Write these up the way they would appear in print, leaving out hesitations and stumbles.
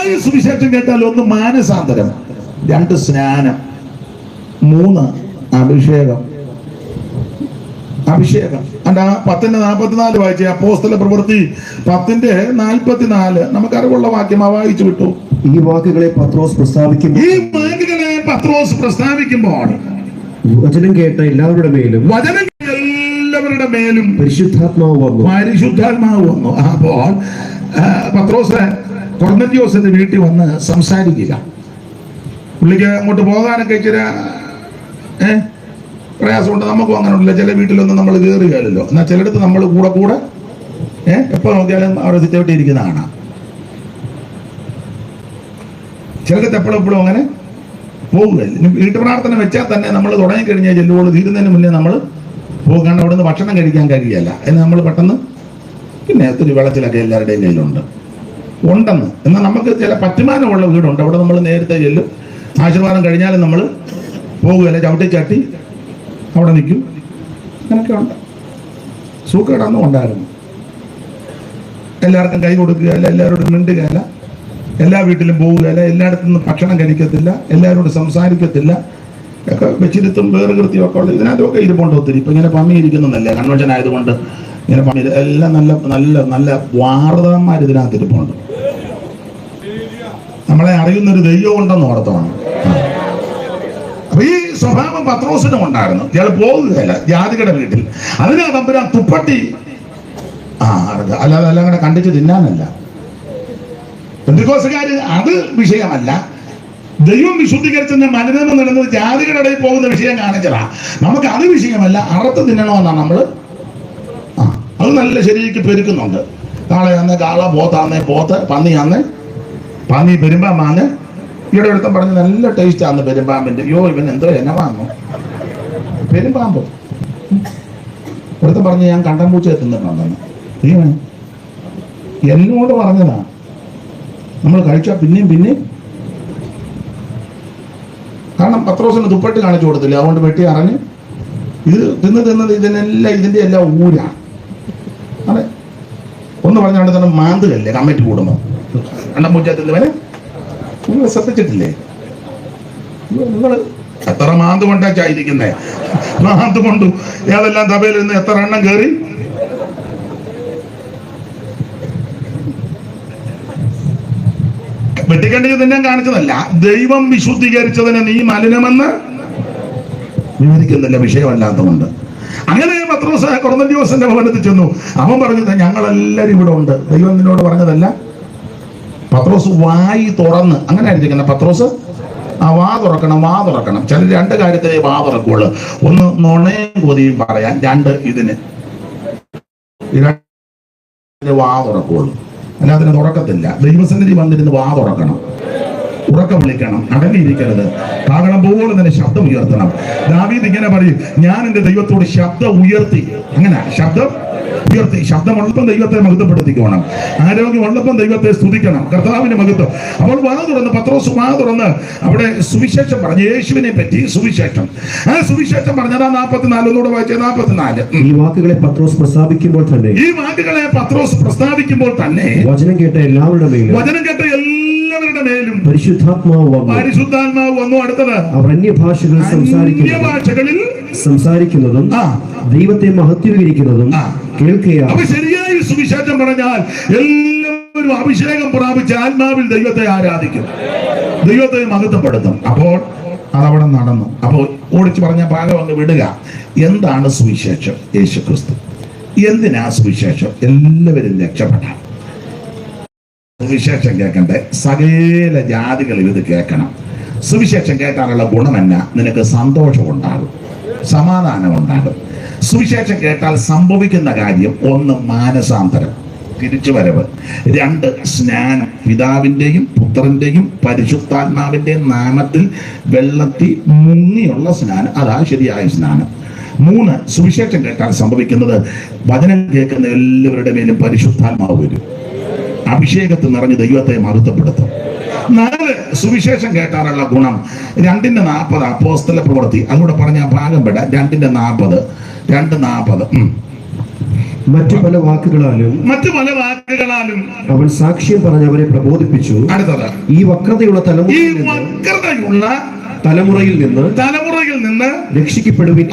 ശരിയായ സുവിശേഷം കേട്ടാൽ 1 മാനസാന്തരം, 2 സ്നാനം, 3 അഭിഷേകം. അല്ല 10:44 വായിച്ചേ. അപ്പോസ്തല പ്രവൃത്തി 10:44. നമുക്ക് അറിവുള്ള വാക്യമാ വായിച്ചു വിട്ടു. ഈ വാക്കുകളെ പത്രോസ് പ്രസ്താവിക്കുമ്പോൾ വചനം കേട്ട എല്ലാവരുടെ മേലും പരിശുദ്ധാത്മാവ് വന്നു. അപ്പോൾ പത്രോസ് കൊർന്നല്യോസിന്റെ വീട്ടിൽ വന്ന് സംസാരിക്കുക. പുള്ളിക്ക് അങ്ങോട്ട് പോകാനൊക്കെ ഇച്ചിരി പ്രയാസമുണ്ട്. നമുക്കും അങ്ങനെ ഉണ്ടല്ലോ. ചില വീട്ടിലൊന്നും നമ്മൾ കയറുകയല്ലോ. എന്നാൽ ചിലടത്ത് നമ്മൾ കൂടെ എപ്പോ നോക്കിയാലും അവിടെ സിറ്റൗട്ടിരിക്കുന്ന കാണാം. ചിലടത്ത് എപ്പോഴും അങ്ങനെ പോകുകയില്ല. വീട്ടു പ്രാർത്ഥന വെച്ചാൽ തന്നെ നമ്മൾ തുടങ്ങിക്കഴിഞ്ഞാൽ ചെല്ലുമ്പോൾ തീരുന്നതിന് മുന്നേ നമ്മൾ പോകാണ്ട് അവിടെ നിന്ന് ഭക്ഷണം കഴിക്കാൻ കഴിയല്ല എന്ന് നമ്മൾ പെട്ടെന്ന് പിന്നെ ഒത്തിരി വെള്ളത്തിലൊക്കെ എല്ലാവരുടെയും കയ്യിലുണ്ട് ഉണ്ടെന്ന്. എന്നാൽ നമുക്ക് ചില പറ്റുമാനമുള്ള വീടുണ്ട്. അവിടെ നമ്മൾ നേരത്തെ ചെല്ലും. ആശീർവാദം കഴിഞ്ഞാലും നമ്മൾ പോകുകയല്ല, ചവിട്ടി അവിടെ നിൽക്കും. അങ്ങനെയൊക്കെ ഉണ്ട്. സൂക്കേടൊന്നും ഉണ്ടായിരുന്നു. എല്ലാവർക്കും കൈ കൊടുക്കുകയല്ല, എല്ലാവരോടും മിണ്ടുകയല്ല, എല്ലാ വീട്ടിലും പോവുകയല്ല, എല്ലായിടത്തു നിന്നും ഭക്ഷണം കഴിക്കത്തില്ല, എല്ലാവരോടും സംസാരിക്കത്തില്ല, ഒക്കെ വെച്ചിരുത്തും വേറുകൃത്യമൊക്കെ ഉള്ളത്. ഇതിനകത്തൊക്കെ ഇരിപ്പുണ്ട് ഒത്തിരി. ഇപ്പം ഇങ്ങനെ പമ്മിയിരിക്കുന്നതല്ലേ കൺവെൻഷൻ ആയതുകൊണ്ട് ഇങ്ങനെ പമ്മി എല്ലാം നല്ല വാർത്തകന്മാർ ഇതിനകത്ത് ഇരിപ്പുണ്ട്. നമ്മളെ അറിയുന്നൊരു ദൈവം ഉണ്ടെന്ന് ഓർത്തോണം. അപ്പൊ ഈ സ്വഭാവം പത്രോസിനും ഉണ്ടായിരുന്നു. ഇയാൾ പോകുകയല്ല ജാതികളുടെ വീട്ടിൽ. അതിനാ തമ്പുരാൻ തുപ്പട്ടി അല്ലാതെ എല്ലാം കൂടെ കണ്ടിച്ച് തിന്നാനല്ല. പെന്തക്കോസ്തുകാര് അത് വിഷയമല്ല. ദൈവം വിശുദ്ധീകരിച്ചതിന്റെ മലിനം നടന്നത് ജാതികളുടെ ഇടയിൽ പോകുന്ന വിഷയം കാണിച്ചതാ. നമുക്ക് അത് വിഷയമല്ല. അറുത്ത് തിന്നണമെന്നാണ് നമ്മള്. അത് നല്ല ശരിക്ക് പെരുക്കുന്നുണ്ട്. കാളയാന്ന് കാള, പോത്താന്ന് പോത്ത്, പന്നി പെരുമ്പാമ്പാന്ന്. ഇവിടെ ഒരുത്തം പറഞ്ഞ് നല്ല ടേസ്റ്റ് ആന്ന് പെരുമ്പാമ്പിന്റെ. ഇവൻ എന്തോ എന്നെ വാങ്ങും പെരുമ്പാമ്പ്. ഒരുത്തം പറഞ്ഞ് ഞാൻ കണ്ടംപൂച്ചയെ തിന്നിട്ടുണ്ടെന്ന്. എന്നോട് പറഞ്ഞതാ. നമ്മൾ കഴിച്ചാൽ പിന്നെയും കാരണം പത്രോസിന് തുപ്പട്ടി കാണിച്ചു കൊടുത്തില്ല. അതുകൊണ്ട് വെട്ടി അറിഞ്ഞ് ഇത് തിന്നത് ഇതിന്റെ എല്ലാം ഊരാണ്. അതെ, ഒന്ന് പറഞ്ഞാൽ തന്നെ മാന്തുകല്ലേ കമ്മിറ്റി കൂടുമ്പോ കണ്ടംപൂച്ച തിന്നവനെ നിങ്ങൾ ശ്രദ്ധിച്ചിട്ടില്ലേ? നിങ്ങൾ എത്ര മാന്ത് കൊണ്ടാ ചായിരിക്കുന്നേ? മാന്ത് കൊണ്ടു ഏതെല്ലാം തബയിൽ നിന്ന് എത്ര എണ്ണം കയറി. വെട്ടിക്കണ്ടിക്ക് തിന്നാൻ കാണിച്ചതല്ല. ദൈവം വിശുദ്ധീകരിച്ചതിനെ നീ മലിനമെന്ന് വിവരിക്കുന്നില്ല, വിഷയമല്ലാത്തതുകൊണ്ട്. അങ്ങനെ പത്രോസ് കൊർന്നല്യോസിന്റെ ഭവനത്തിൽ ചെന്നു. അവൻ പറഞ്ഞത് ഞങ്ങളെല്ലാരും ഇവിടെ ഉണ്ട്. ദൈവം നിന്നോട് പറഞ്ഞതല്ല. പത്രോസ് വായി തുറന്ന്, അങ്ങനെ ആയിരിക്കണം പത്രോസ്. വാ തുറക്കണം. ചില 2 കാര്യത്തിലേ വാ തുറക്കുള്ളൂ. ഒന്ന് നുണയും കൊതിയും പറയാൻ, 2 ഇതിന് വാ തുറക്കുള്ളൂ. അല്ലാതെ തുറക്കത്തില്ല. ദൈവസന്നിധി വന്നിരുന്ന് വാ തുറക്കണം, ഉറക്കം വിളിക്കണം, അടങ്ങിയിരിക്കരുത്. കാകളം പോലെ തന്നെ ശബ്ദം ഉയർത്തണം. ദാവീദ് ഇങ്ങനെ പറയും, ഞാൻ എന്റെ ദൈവത്തോട് ശബ്ദം ഉയർത്തി. അങ്ങനെ ശബ്ദം ഉയർത്തി. ശബ്ദമുള്ളപ്പം ദൈവത്തെ മഹത്വപ്പെടുത്തിക്കണം. ആരോഗ്യമുള്ളപ്പം ദൈവത്തെ സ്തുതിക്കണം. കർത്താവിന്റെ മഹത്വം. അപ്പോൾ വാ തുറന്ന് പത്രോസ് വാ തുറന്ന് അവിടെ സുവിശേഷം പറഞ്ഞു. യേശുവിനെ പറ്റി സുവിശേഷം. ആ സുവിശേഷം പറഞ്ഞത് 44 ഒന്നുകൂടെ വായിച്ചേ. 44. ഈ വാക്കുകളെ പത്രോസ് പ്രസ്താവിക്കുമ്പോൾ തന്നെ വചനം കേട്ട എല്ലാവരുടെ മേലും പരിശുദ്ധാത്മാവ് വന്നു. അടുത്തത് അവർ അന്യഭാഷകളിൽ സംസാരിക്കുന്നതും ദൈവത്തെ മഹത്വീകരിക്കുന്നതും കേൾക്കുക. അപ്പൊ ശരിയായി സുവിശേഷം പറഞ്ഞാൽ എല്ലാവരും അഭിഷേകം പ്രാപിച്ച് ആത്മാവിൽ ദൈവത്തെ ആരാധിക്കും, ദൈവത്തെ മഹത്വപ്പെടുത്തും. അപ്പോൾ അതവിടെ നടന്നു. അപ്പോൾ ഓടിച്ചു പറഞ്ഞ ഭാഗം അങ്ങ് വിടുക. എന്താണ് സുവിശേഷം? യേശുക്രിസ്തു. എന്തിനാ സുവിശേഷം? എല്ലാവരും രക്ഷപ്പെടാൻ. സുവിശേഷം കേൾക്കണ്ടേ? സകല ജാതികളും ഇത് കേൾക്കണം. സുവിശേഷം കേട്ടാനുള്ള ഗുണം എന്നാ? നിനക്ക് സന്തോഷം ഉണ്ടാകും, സമാധാനം ഉണ്ടാകും. സുവിശേഷം കേട്ടാൽ സംഭവിക്കുന്ന കാര്യം: 1 മാനസാന്തരം, തിരിച്ചുവരവ്; 2 സ്നാനം, പിതാവിന്റെയും പുത്രന്റെയും പരിശുദ്ധാത്മാവിന്റെയും നാമത്തിൽ വെള്ളത്തിൽ മുങ്ങിയുള്ള സ്നാനം, അതാ ശരിയായ സ്നാനം. 3 സുവിശേഷം കേട്ടാൽ സംഭവിക്കുന്നത്: വചനം കേൾക്കുന്ന എല്ലാവരുടെ മേലും പരിശുദ്ധാത്മാവ് വരും, അഭിഷേകത്തിൽ നിറഞ്ഞ് ദൈവത്തെ മഹത്വപ്പെടുത്തും. 4 സുവിശേഷം കേട്ടാനുള്ള ഗുണം. 2:40 അപ്പോസ്തല പ്രവൃത്തി. അതുകൂടെ പറഞ്ഞ ഭാഗം പെട. 2:40 മറ്റു പല വാക്കുകളാലും അവൻ സാക്ഷ്യം പറഞ്ഞ് അവരെ പ്രബോധിപ്പിച്ചു. അടുത്തത്, ഈ വക്രതയുള്ള തലമുറയിൽ നിന്ന് രക്ഷിക്കപ്പെടുവിൻ.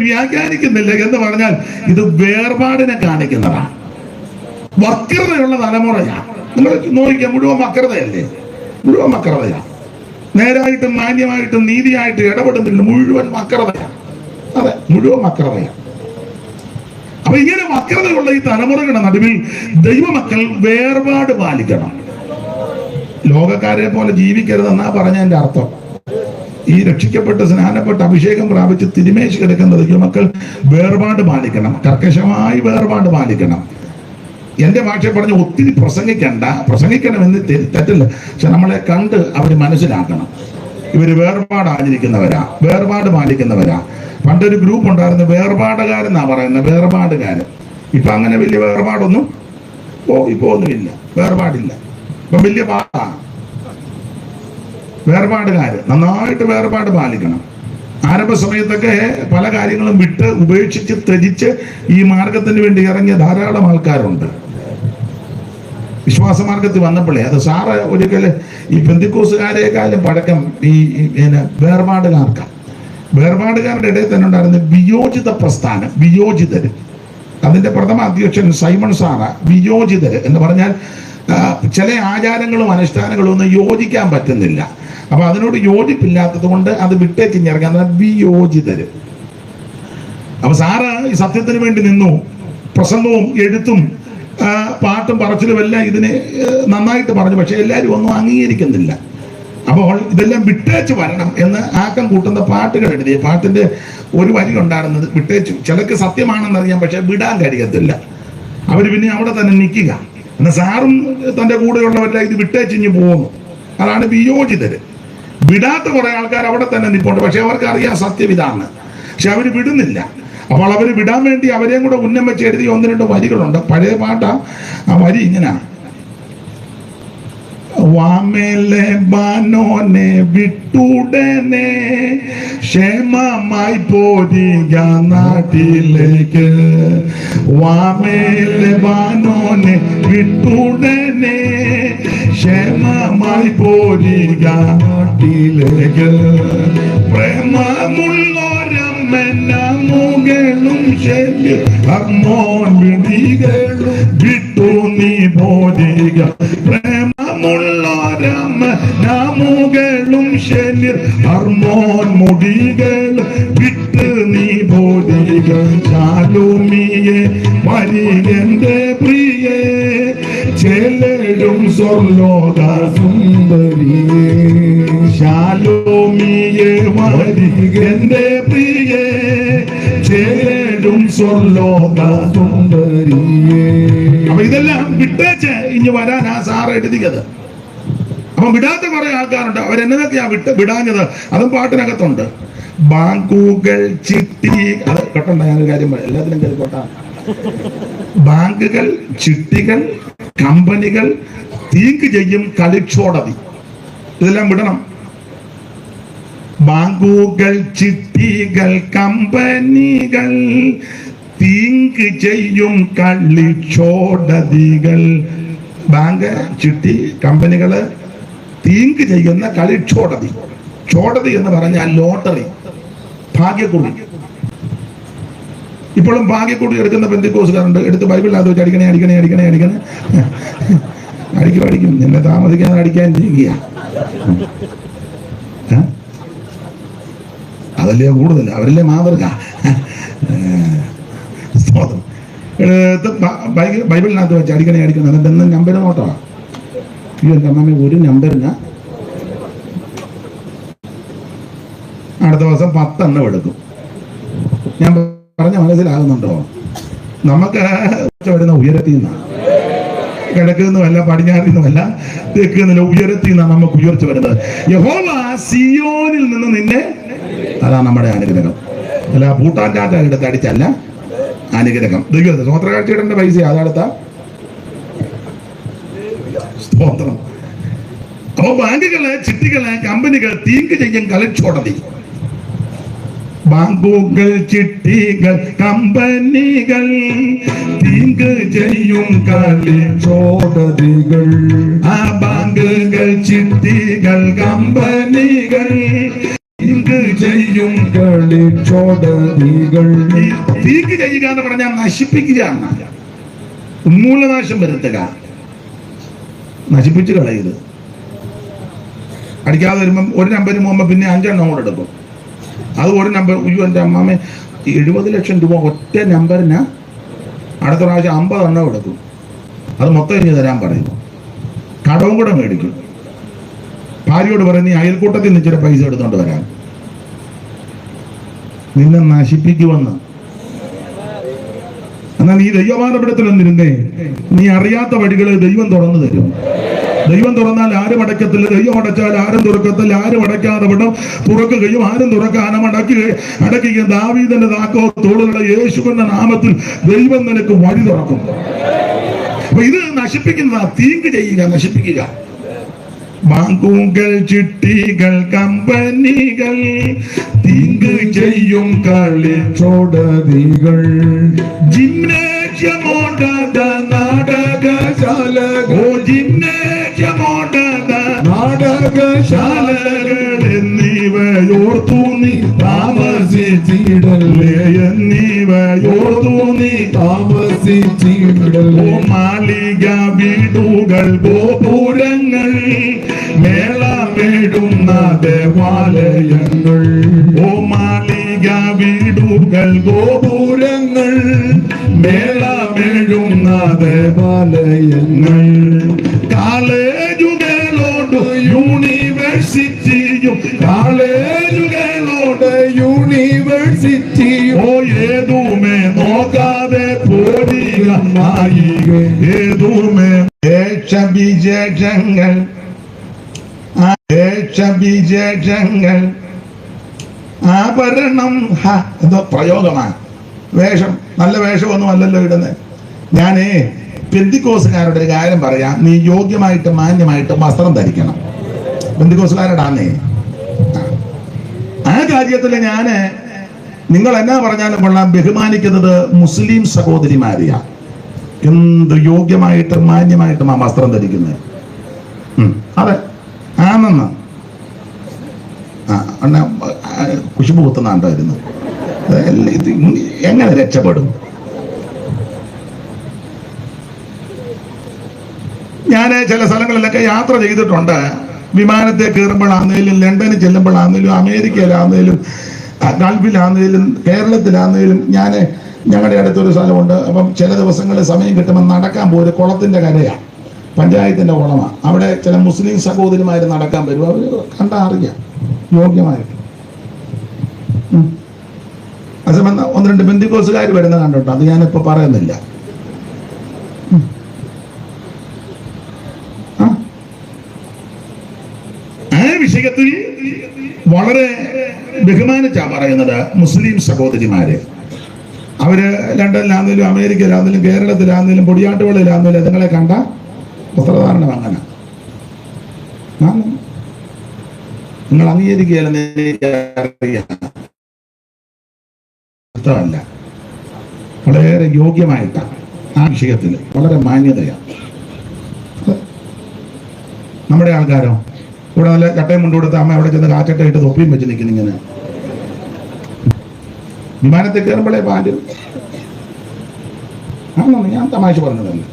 വ്യാഖ്യാനിക്കുന്നില്ല എന്ന് പറഞ്ഞാൽ ഇത് വേർപാടിനെ കാണിക്കുന്നതാണ്. വക്രതയുള്ള തലമുറയാ. നിങ്ങൾ നോക്കിയാൽ മുഴുവൻ വക്രതയല്ലേ? മുഴുവൻ വക്രതയാ. നേരായിട്ടും മാന്യമായിട്ടും നീതിയായിട്ടും ഇടപെടുന്നില്ല. മുഴുവൻ വക്രതയാ. അതെ, മുഴുവൻ വക്രതയാ. അപ്പൊ ഇങ്ങനെ വക്രതയുള്ള ഈ തലമുറകളുടെ നടുവിൽ ദൈവമക്കൾ വേർപാട് പാലിക്കണം. ലോകക്കാരെ പോലെ ജീവിക്കരുതെന്നാ പറഞ്ഞതിന്റെ അർത്ഥം. ഈ രക്ഷിക്കപ്പെട്ട് സ്നാനപ്പെട്ട് അഭിഷേകം പ്രാപിച്ച് തിരുമേശ് കിടക്കുന്ന ദൈവമക്കൾ വേർപാട് പാലിക്കണം. കർക്കശമായി വേർപാട് പാലിക്കണം. എന്റെ ഭാഷ പറഞ്ഞ് ഒത്തിരി പ്രസംഗിക്കണമെന്ന് തെറ്റില്ല. പക്ഷെ നമ്മളെ കണ്ട് അവർ മനസ്സിലാക്കണം. ഇവര് വേർപാടായിരിക്കുന്നവരാ, വേർപാട് പാലിക്കുന്നവരാ. പണ്ടൊരു ഗ്രൂപ്പ് ഉണ്ടായിരുന്നു, വേർപാടുകാരെന്നാ പറയുന്നത്, വേർപാടുകാരൻ. ഇപ്പൊ അങ്ങനെ വലിയ വേർപാടൊന്നും ഇപ്പൊ ഒന്നുമില്ല, വേർപാടില്ല. ഇപ്പൊ വലിയ പാടാണ്. വേർപാടുകാര് നന്നായിട്ട് വേർപാട് പാലിക്കണം. ആരംഭ സമയത്തൊക്കെ പല കാര്യങ്ങളും വിട്ട് ഉപേക്ഷിച്ച് ത്യജിച്ച് ഈ മാർഗത്തിന് വേണ്ടി ഇറങ്ങിയ ധാരാളം ആൾക്കാരുണ്ട്. വിശ്വാസ മാർഗത്തിൽ വന്നപ്പോഴേ അത് സാറ് ഒരിക്കല് ഈ പെന്തിക്കോസുകാരേക്കാളും പഴക്കം ഈ വേർപാടുകാരുടെ ഇടയിൽ തന്നെ ഉണ്ടായിരുന്ന വിയോജിത പ്രസ്ഥാനം, വിയോജിതര്. അതിന്റെ പ്രഥമ അധ്യക്ഷൻ സൈമൺ സാറ. വിയോജിതര് എന്ന് പറഞ്ഞാൽ ചില ആചാരങ്ങളും അനുഷ്ഠാനങ്ങളും ഒന്നും യോജിക്കാൻ പറ്റുന്നില്ല. അപ്പൊ അതിനോട് യോജിപ്പില്ലാത്തത് കൊണ്ട് അത് വിട്ടേച്ചിറങ്ങാൻ വിയോജിതര്. അപ്പൊ സാറ് ഈ സത്യത്തിന് വേണ്ടി നിന്നു. പ്രസംഗവും എഴുത്തും പാട്ടും പറച്ചിലും എല്ലാം ഇതിനെ നന്നായിട്ട് പറഞ്ഞു. പക്ഷെ എല്ലാവരും ഒന്നും അംഗീകരിക്കുന്നില്ല. അപ്പോൾ ഇതെല്ലാം വിട്ടേച്ച് വരണം എന്ന് ആക്കം കൂട്ടുന്ന പാട്ടുകൾ എഴുതി. പാട്ടിന്റെ ഒരു വരി ഉണ്ടായിരുന്നത് വിട്ടേച്ചു. ചിലക്ക് സത്യമാണെന്നറിയാം, പക്ഷെ വിടാൻ കഴിയത്തില്ല. അവര് പിന്നെ അവിടെ തന്നെ നിൽക്കുക. എന്നാൽ സാറും തന്റെ കൂടെയുള്ളവരുടെ ഇത് വിട്ടേച്ചിഞ്ഞ് പോകുന്നു. അതാണ് വിയോജിതര്. വിടാത്ത കുറെ ആൾക്കാർ അവിടെ തന്നെ നിൽപ്പുണ്ട്. പക്ഷെ അവർക്ക് അറിയാം സത്യം ഇതാണ്. പക്ഷെ അവര് വിടുന്നില്ല. അപ്പോൾ അവര് വിടാൻ വേണ്ടി അവരെയും കൂടെ ഉന്നം വെച്ച് എഴുതി 1-2 വരികളുണ്ട്. പഴയ പാട്ടാ. ആ വരി ഇങ്ങനെയാണ്: വാമേലെ ബാനോനെ വിട്ടുടനെ ക്ഷേമമായി പോരിക നാട്ടിലേക്ക്. വാമേലെ ബാനോനെ വിട്ടുടനെ ക്ഷേമമായി പോരിക നാട്ടിലേക്ക്. പ്രേമമുള്ളോരമ്മനും ശല്യമോൻ വിളികളും വിട്ടു നീ പോരിക. പ്രേമമുള്ളോരമ്മനും ശല്യം ഹർമോൻ മുടികൾ വിട്ട് നീ പോരിക. ശാലോമിയെ വരികന്റെ പ്രിയേ ചെല്ലും സ്വർലോക സുന്ദരിയേ. ശാലോമിയെ വരികന്റെ പ്രിയേ ചെല്ലും സ്വർലോക സുന്ദരിയേ. അപ്പൊ ഇതെല്ലാം വിട്ടേച്ച് ഇനി വരാനാ സാറ് എഴുതിയത്. അപ്പൊ വിടാത്ത കുറെ ആൾക്കാരുണ്ട്. അവരെന്നതൊക്കെയാ വിടാഞ്ഞത്? അതും പാട്ടിനകത്തുണ്ട്. ബാങ്കുകൾ ചിട്ടി, അത് കേട്ടോണ്ട ഞാനൊരു കാര്യം എല്ലാത്തിനും കേൾക്കോട്ടാ. ബാങ്കുകൾ, ചിട്ടികൾ, കമ്പനികൾ തീങ്ക് ചെയ്യും കളിച്ചോടതി. ഇതെല്ലാം വിടണം. ബാങ്കുകൾ, ചിട്ടികൾ, കമ്പനികൾ തീങ്ക് ചെയ്യും കളിച്ചോടതികൾ. ബാങ്ക്, ചിട്ടി, കമ്പനികള് തീങ്ക് ചെയ്യുന്ന കളിച്ചോടതി. ചോടതി എന്ന് പറഞ്ഞാൽ ലോട്ടറി, ഭാഗ്യക്കുറി. ഇപ്പോഴും ഭാഗ്യക്കുറി എടുക്കുന്ന പെന്തിക്കോസുകാരുണ്ട്. എടുത്ത് ബൈബിളിനകത്ത് വെച്ച് അടിക്കണേ അടിക്കും. നിന്നെ താമസിക്കാതെ അടിക്കാൻ ചെയ്യുക. അതല്ലേ കൂടുതൽ, അവരല്ലേ മാതൃക. ബൈബിളിനകത്ത് വെച്ച് അടിക്കണേ എന്നിട്ട് എന്ന് നമ്പർ നോട്ടോ. എൻ്റെ അമ്മ ഒരു നമ്പറിന് അടുത്ത ദിവസം 10 എണ്ണം എടുക്കും. ഞാൻ പറഞ്ഞ മനസ്സിലാകുന്നുണ്ടോ? നമുക്ക് വരുന്ന ഉയരത്തിൽ നിന്നാണ്, കിഴക്കിൽ നിന്നുമല്ല പടിഞ്ഞാറിൽ നിന്നുമല്ല തെക്കിൽ നിന്നല്ല, ഉയരത്തിൽ നിന്നാണ് നമുക്ക് ഉയർച്ച വരുന്നത്. യഹോവ സിയോനിൽ നിന്ന് നിന്നെ, അതാണ് നമ്മുടെ അനുഗ്രഹം. അല്ല പൂട്ടാറ്റാറ്റ എടുത്ത് അടിച്ചല്ല അനുഗ്രഹം. ദൈവം സ്വോത്രകാഴ്ചയുടെ പൈസ അതെടുത്ത സ്തോത്രം. അപ്പൊ ബാങ്കുകള്, ചിട്ടികള്, കമ്പനികൾ തീങ്ക് ചെയ്യും കളിച്ചോടതി. ബാങ്കുകൾ, ചിട്ടികൾ, കമ്പനികൾ, തീങ്ക് ചെയ്യും കളിച്ചോടതികൾ. ആ ബാങ്കുകൾ, ചിട്ടികൾ, കമ്പനികൾ, തീങ്ക് ചെയ്യും കളിച്ചോടതികൾ. തീങ്ക് ചെയ്യുക എന്ന് പറഞ്ഞാൽ നശിപ്പിക്കുക, ഉന്മൂലനാശം വരുത്തുക, നശിപ്പിച്ച് കളയത്. അടിക്കാതെ വരുമ്പം ഒരു നമ്പര് പോകുമ്പോ പിന്നെ 5 എണ്ണം കൂടെ എടുക്കും. അത് ഒരു നമ്പർ. അയ്യോ എൻ്റെ അമ്മാമ 70 ലക്ഷം രൂപ ഒറ്റ നമ്പറിന് അടുത്ത പ്രാവശ്യം 50 എണ്ണം എടുക്കും. അത് മൊത്തം ഇനി തരാൻ പറയും. കടവും കൂടെ മേടിക്കും. ഭാര്യയോട് പറയും നീ അയൽക്കൂട്ടത്തിൽ നിന്ന് ഇച്ചിരി പൈസ എടുത്തോണ്ട് വരാൻ. നിന്നെ നശിപ്പിക്കുമെന്ന്. എന്നാൽ നീ ദൈവമാനപീഠത്തിൽ വന്നിരുന്നേ, നീ അറിയാത്ത വഴികളെ ദൈവം തുറന്നു തരും. ദൈവം തുറന്നാൽ ആരും അടയ്ക്കത്തില്ല, ദൈവം അടച്ചാൽ ആരും തുറക്കത്തില്ല. ആരും അടയ്ക്കാതെ വിടം തുറക്കുകയും ആരും തുറക്കാനും അടയ്ക്കുകയും. ദാവീദിന്റെ താക്കോ തോളുകളുടെ യേശുവിന്റെ നാമത്തിൽ ദൈവം നിനക്ക് വഴി തുറക്കും. അപ്പൊ ഇത് നശിപ്പിക്കുന്ന, തീങ്ക് ചെയ്യുക, നശിപ്പിക്കുക. ബാങ്കുകൾ, ചിട്ടികൾ, കമ്പനികൾ, തീങ്ക് ചെയ്യും കളിച്ചോടതികൾ. ജിംനേഷ്യമോടത നാടകശാലകൾ, ജിംനേഷ്യമോടത നാടകശാലകൾ എന്നിവയോർത്തു നീ താമസിച്ചിടല്ലേ, എന്നിവയോർത്തു നീ താമസിച്ചിടല്ലേ. മാളിക, വീടുകൾ, ഗോപുരങ്ങൾ, മേളമേടുന്ന ദേവാലയങ്ങൾ. ഓ മാളിക, വീടുകൾ, ഗോപുരങ്ങൾ, മേളമേടുന്ന ദേവാലയങ്ങൾ. കാളേജുകളോട് യൂണിവേഴ്സിറ്റിയും, കാളേജുകളോട് യൂണിവേഴ്സിറ്റിയും. ഓ ഏതുമേ നോക്കാതെ പോരിക നായിക, ഏതുമേ വിശേഷങ്ങൾ, വിശേഷങ്ങൾ, ആഭരണം. എന്തോ പ്രയോഗമാണ്. വേഷം, നല്ല വേഷമൊന്നും അല്ലല്ലോ ഇടുന്നത്. ഞാനേ പെന്തിക്കോസുകാരുടെ ഒരു കാര്യം പറയാം. നീ യോഗ്യമായിട്ട് മാന്യമായിട്ട് വസ്ത്രം ധരിക്കണം. പെന്തിക്കോസുകാരോടാന്നേ. ആ കാര്യത്തിൽ ഞാന് നിങ്ങൾ എന്നാ പറഞ്ഞാലും കൊള്ളാം, ബഹുമാനിക്കുന്നത് മുസ്ലിം സഹോദരിമാരെയാ. എന്ത് യോഗ്യമായിട്ട് മാന്യമായിട്ടും ആ വസ്ത്രം ധരിക്കുന്നത്. അതെ, ആണെന്ന് കുശുമ്പ് കുത്തുന്നുണ്ടായിരുന്നു. എങ്ങനെ രക്ഷപ്പെടും? ഞാൻ ചില സ്ഥലങ്ങളിലൊക്കെ യാത്ര ചെയ്തിട്ടുണ്ട്. വിമാനത്തെ കയറുമ്പോഴാന്നേലും, ലണ്ടനിൽ ചെല്ലുമ്പോഴാന്നേലും, അമേരിക്കയിലാന്നേലും, ഗൾഫിലാന്നേലും, കേരളത്തിലാന്നേലും. ഞങ്ങളുടെ അടുത്തൊരു സ്ഥലമുണ്ട്. അപ്പം ചില ദിവസങ്ങളിൽ സമയം കിട്ടുമ്പോൾ നടക്കാൻ പോലും കുളത്തിന്റെ കരയാണ്, പഞ്ചായത്തിന്റെ കുളമാണ്. അവിടെ ചില മുസ്ലിം സഹോദരിമാര് നടക്കാൻ വരും. അവർ കണ്ടാ അറിയാം യോഗ്യമായിട്ട്. അതേസമയം 1-2 പെന്തിക്കോസുകാർ വരുന്ന കണ്ടിട്ടോ. അത് ഞാനിപ്പോ പറയുന്നില്ല. ആ വിഷയത്തിൽ വളരെ ബഹുമാനിച്ചാ പറയുന്നത് മുസ്ലിം സഹോദരിമാര്. അവര് ലണ്ടനിലാന്നേലും, അമേരിക്കയിലാന്നേലും, കേരളത്തിലാന്നേലും, പൊടിയാട്ടുകളിലാന്നേലും നിങ്ങളെ കണ്ട വസ്ത്രധാരണം അങ്ങനെ. നിങ്ങൾ അംഗീകരിക്കുകയല്ല, അല്ല, വളരെ യോഗ്യമായിട്ടാണ്. ആ വിഷയത്തിൽ വളരെ മാന്യതയാണ്. നമ്മുടെ ആൾക്കാരോ ഇവിടെ നല്ല ചട്ടയും മുണ്ട് കൊടുത്ത അമ്മ അവിടെ ചെന്ന് കാച്ചട്ട ഇട്ട് തൊപ്പിയും വെച്ച് നിൽക്കുന്നു. ഇങ്ങനെ വിമാനത്തിൽ കയറുമ്പോഴേ പാല്. ഞാൻ തമാശ പറഞ്ഞതല്ല.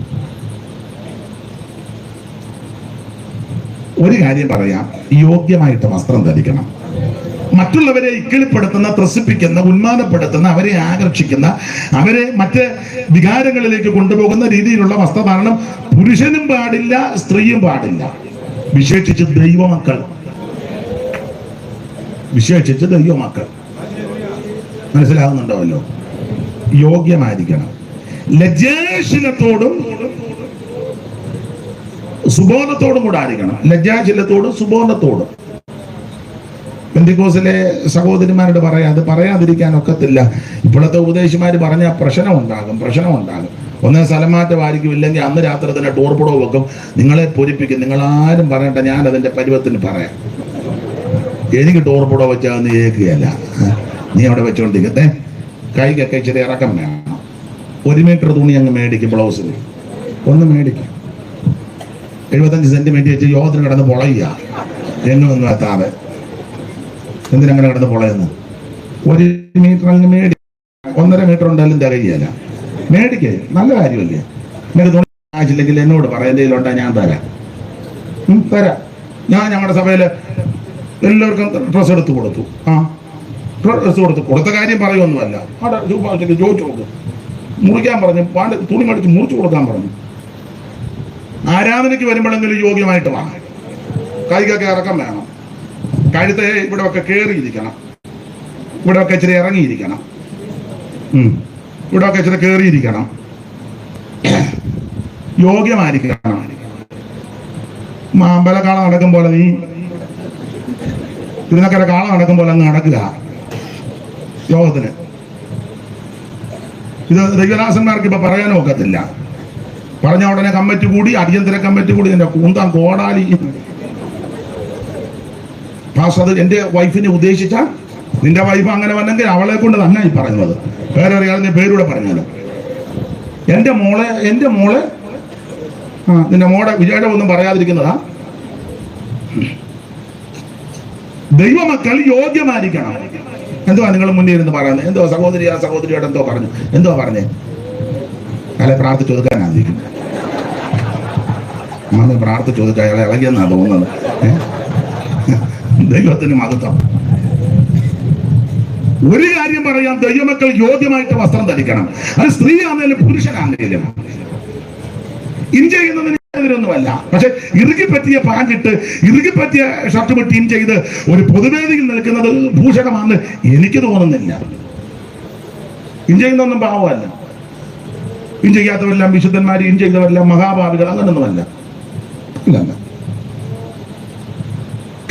ഒരു കാര്യം പറയാം, യോഗ്യമായിട്ട് വസ്ത്രം ധരിക്കണം. മറ്റുള്ളവരെ ഇക്കിളിപ്പെടുത്തുന്ന, ത്രസിപ്പിക്കുന്ന, ഉന്മാദപ്പെടുത്തുന്ന, അവരെ ആകർഷിക്കുന്ന, അവരെ മറ്റ് വികാരങ്ങളിലേക്ക് കൊണ്ടുപോകുന്ന രീതിയിലുള്ള വസ്ത്രധാരണം പുരുഷനും പാടില്ല, സ്ത്രീയും പാടില്ല. വിശേഷിച്ച് ദൈവമക്കൾ, വിശേഷിച്ച് ദൈവമക്കൾ. മനസ്സിലാകുന്നുണ്ടാവല്ലോ? യോഗ്യമായിരിക്കണം. ലജ്ജാശീലത്തോടും സുബോധത്തോടും കൂടെ ആയിരിക്കണം. ലജ്ജാശീലത്തോടും സുബോധത്തോടും. പെന്തിക്കോസിലെ സഹോദരിമാരോട് പറയാം, അത് പറയാതിരിക്കാൻ ഒക്കത്തില്ല. ഇപ്പോഴത്തെ ഉപദേശിമാര് പറഞ്ഞാൽ പ്രശ്നം ഉണ്ടാകും. ഒന്നേ സ്ഥലമാറ്റമായിരിക്കും, ഇല്ലെങ്കിൽ അന്ന് രാത്രി തന്നെ ടോർപിഡോ വെക്കും, നിങ്ങളെ പൊരിപ്പിക്കും. നിങ്ങളാരും പറയണ്ട, ഞാൻ അതിന്റെ പരുവത്തിന് പറയാം. എനിക്ക് ടോർപിഡോ വെച്ചാൽ കേൾക്കുകയല്ല. നീ അവിടെ വെച്ചോണ്ടിരിക്കട്ടെ. കൈക്കൊക്കെ ഇച്ചിരി ഇറക്കം വേണം. 1 മീറ്റർ തുണി അങ്ങ് മേടിക്കും, ബ്ലൗസിന് ഒന്ന് മേടിക്കും. 75 സെന്റിമീറ്റർ വെച്ച് യോഗത്തിന് കിടന്ന് പൊളയുക, എങ്ങൊന്നും എത്താതെ. എന്തിനങ്ങനെ കിടന്ന് പൊളയുന്നു? 1 മീറ്റർ അങ്ങ് മേടി. 1.5 മീറ്റർ ഉണ്ടായാലും തികയല്ല. മേടിക്കേ, നല്ല കാര്യമല്ലേ. എനിക്ക് തുണി ആവശ്യമില്ലെങ്കിൽ എന്നോട് പറയാം, എന്തെങ്കിലും ഉണ്ടാ ഞാൻ തരാം. ഞാൻ ഞങ്ങളുടെ സഭയില് എല്ലാവർക്കും ഡ്രസ്സ് എടുത്ത് കൊടുത്തു. ഡ്രസ്സ് കൊടുത്ത കാര്യം പറയുമൊന്നുമല്ല. അവിടെ ചോദിച്ചു കൊടുക്കും, മുറിക്കാൻ പറഞ്ഞു, തുണി മടിച്ച് മുറിച്ചു കൊടുക്കാൻ പറഞ്ഞു. ആരാധനയ്ക്ക് വരുമ്പോഴെങ്കിലും യോഗ്യമായിട്ട് വേണം. കൈകൊക്കെ ഇറക്കം വേണം. കഴുത്തെ ഇവിടെ ഒക്കെ കയറിയിരിക്കണം, ഇവിടെ ഒക്കെ ഇച്ചിരി ഇറങ്ങിയിരിക്കണം, ഇവിടെ ഒക്കെ ഇച്ചിരി കയറിയിരിക്കണം, യോഗ്യമായിരിക്കണം. മാമ്പലക്കാള നടക്കും പോലെ നീ ഇതിനൊക്കെ കാള നടക്കും പോലെ അങ്ങ് നടക്കുക യോഗത്തിന്. ഇത് ദൈവദാസന്മാർക്ക് ഇപ്പൊ പറയാനും ഒക്കത്തില്ല. പറഞ്ഞ ഉടനെ കമ്മിറ്റി കൂടി, അടിയന്തര കമ്മിറ്റി കൂടി, എന്റെ കൂന്താൻ കോടാലി. അത് എന്റെ വൈഫിനെ ഉദ്ദേശിച്ച നിന്റെ വൈഫ് അങ്ങനെ വന്നെങ്കിൽ അവളെ കൊണ്ട് തന്നെ ഈ പറയുന്നത്. പേരറിയാതെ നീ പേരൂടെ പറഞ്ഞാലും എന്റെ മോളെ നിന്റെ മോടെ വിജയുടെ ഒന്നും പറയാതിരിക്കുന്നതാ. ദൈവമക്കൾ യോഗ്യമായിരിക്കണം. എന്തുവാ നിങ്ങൾ മുന്നിൽ ഇരുന്ന് പറയുന്നത്? എന്തോ സഹോദരിയോട് എന്തോ പറഞ്ഞു, എന്തോ പറഞ്ഞേ? അയാളെ പ്രാർത്ഥിച്ചു ഒതുക്കാനായിരിക്കും. അമ്മ പ്രാർത്ഥിച്ചു ഒതുക്കാൻ അയാളെ ഇളകിയെന്നാ തോന്നുന്നത്. ദൈവത്തിന് മഹത്വം. ഒരു കാര്യം പറയാം, ദൈവമക്കൾ യോഗ്യമായിട്ട് വസ്ത്രം ധരിക്കണം. അത് സ്ത്രീ ആണെങ്കിലും പുരുഷനാണെങ്കിലും. ഇൻ ചെയ്യുന്നതിന് എതിരൊന്നുമല്ല. പക്ഷെ ഇറുകിപ്പറ്റിയ പാൻറിട്ട് ഇറുകിപ്പറ്റിയ ഷർട്ട് വിട്ട് ഇൻ ചെയ്ത് ഒരു പൊതുവേദിയിൽ നിൽക്കുന്നത് ഭൂഷണമാണെന്ന് എനിക്ക് തോന്നുന്നില്ല. ഇൻ ചെയ്യുന്നൊന്നും പാവമല്ല. ഇൻ ചെയ്യാത്തവരെല്ലാം വിശുദ്ധന്മാർ, ഇൻ ചെയ്തവരെല്ലാം മഹാഭാവികൾ, അങ്ങനൊന്നുമല്ല. ഇല്ല.